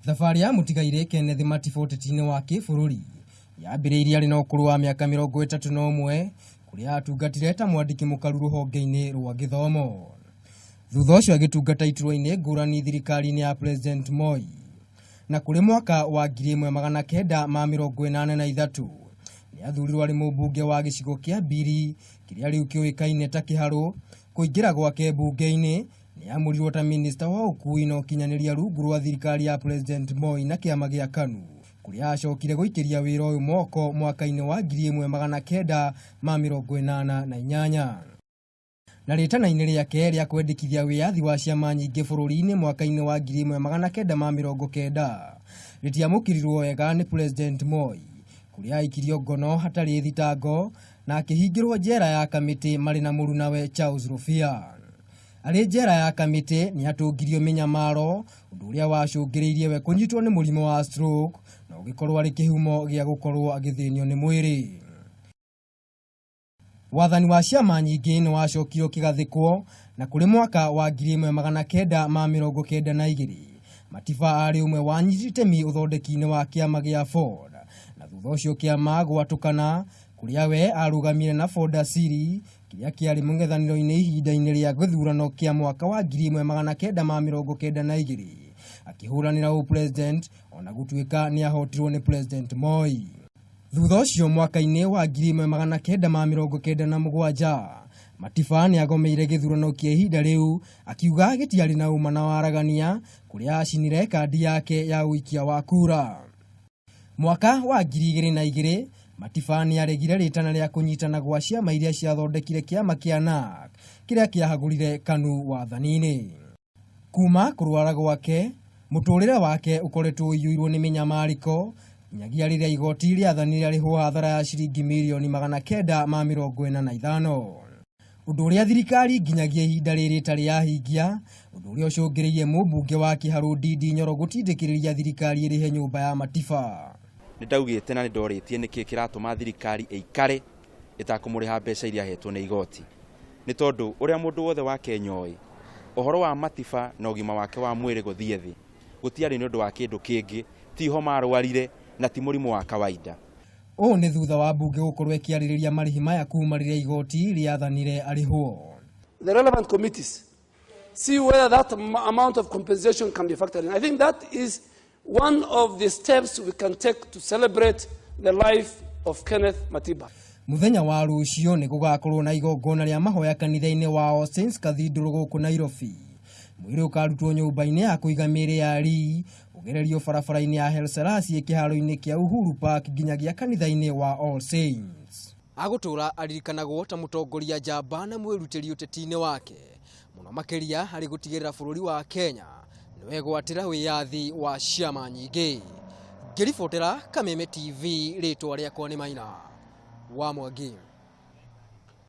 Thabarĩ ya mũtigairĩ Kenneth Matiba ũteti-inĩ wa kĩbũrũri yambĩrĩirie arĩ na ũkũrũ wa mĩaka 31 kũrĩa atungatire ta mwandĩki mũkaru rũhonge-inĩ rwa gĩthomo. Thutha ũcio agĩtungata iturwa-inĩ ngũrani thirikari-inĩ ya President Moi, na kũrĩ mwaka wa 1983 nĩ athurirwo arĩ mũmbunge wa gĩcigo kĩa Mbiri kĩrĩa rĩu kĩũĩkaine ta Kĩharũ. Kũingĩra gwake mbunge-inĩ nĩ amũrirwo ta minista wa ũkui na ũkinyanĩria rungu rwa thirikari ya President Moi na kĩama gĩa KANU, kũrĩa acokire gũikĩria wĩra ũyũ moko mwaka-inĩ wa 1988. Na rĩtana-inĩ rĩake rĩa kwendekithia wĩyathi wa ciama nyingĩ bũrũri-inĩ mwaka-inĩ wa 1990 rĩtiamũkĩrirwo wega nĩ President Moi, kũrĩa aikirio ngono hatarĩ thitango na akĩhingĩrwo njera ya Kamĩtĩ marĩ na mũrunawe Charles Rũbia. Arĩ njera ya Kamĩtĩ nĩ atũngirio mĩnyamaro, ũndũ ũrĩa wacũngĩrĩirie we kũnyitwo nĩ mũrimũ wa stroke na ũgĩkorwo arĩ kĩhumo gĩa gũkorwo agĩthĩnio nĩ mwĩrĩ. Wathani wa ciama nyingĩ nĩ wacokio kĩgathĩkwo, na kũrĩ mwaka wa 1992 Matiba arĩ ũmwe wa anyiti itemi ũthondeki-inĩ wa kĩama gĩa Ford, na thutha ũcio kĩama gwatukana, kũrĩa we arũgamire na Ford Asili kĩrĩa kĩarĩ mũng'ethanĩro-inĩ ihinda-inĩ rĩa gĩthurano kĩa mwaka wa 1992 akĩhũranĩra ũpresident, ona gũtuĩka nĩ ahotirwo nĩ President Moi. Thutha ũcio mwaka-inĩ wa 1997 Matiba nĩ agomeire gĩthurano kĩa ihinda rĩu, akiuga gĩtiarĩ na ũma na waragania, kũrĩa acinire kandi yake ya ũikia wa kura. Mwaka wa 2002 Matiba nĩ aregire rĩtana rĩa kũnyitana gwa ciama iria ciathondekire kĩama kĩa NARC kĩrĩa kĩahagũrire KANU wathani-inĩ. Kuma kũrwara gwake, mũtũrĩre wake ũkoretwo ũiyũirwo nĩ mĩnyamarĩko nginyagia rĩrĩa igoti rĩathanire arĩhwo hathara ya ciringi mirioni 945, ũndũ ũrĩa thirikari nginyagia ihinda rĩrĩ ĩtarĩ yahingia, ũndũ ũrĩa ũcũngĩrĩirie mũmbunge wa Kĩharũ Ndindi Nyoro gũtindĩkĩrĩria thirikari ĩrĩhe nyũmba ya Matiba. Nĩndaugĩte na nĩndorĩtie nĩkĩ kĩratũma thirikari ĩikare ĩtakũmũrĩha mbeca iria ahetwo nĩ igoti. Nĩ tondũ ũrĩa mũndũ wothe wa Kenya oĩ, ũhoro wa Matiba na ũgima wake wa mwĩrĩ gũthiĩ thĩ gũtiarĩ nĩ ũndũ wa kĩndũ kĩngĩ, ti ho marwarire na ti mũrimũ wa kawaida. Ũũ nĩ thutha wa mbunge gũkorwo ĩkĩarĩrĩria marĩhi maya kuma rĩrĩa igoti rĩathanire arĩhwo. The relevant committees see whether that amount of compensation can be factored in. I think that is one of the steps we can take to celebrate the life of Kenneth Matiba. Mũthenya wa rũciũ nĩ gũgakorwo na igongona rĩa mahoya kanitha-inĩ wa All Saints Cathedral gũkũ Nairobi. Mwĩrĩ ũkarutwo nyũmba-inĩ ya kũiga mĩĩrĩ ya rii, ũgererio barabara-inĩ ya Haile Selassie kĩharo-inĩ kĩa Uhuru Park nginyagia kanitha-inĩ wa All Saints. Agũtũra aririkanagwo ta mũtongoria njamba na mwĩrutĩri ũteti-inĩ wake, mũno makĩria harĩ gũtigĩrĩra bũrũri wa Kenya nĩ wegwatĩra wĩyathi wa ciama nyingĩ. Ngĩribotera Kameme TV, rĩtwa rĩakwa nĩ Maina wa Mwangi.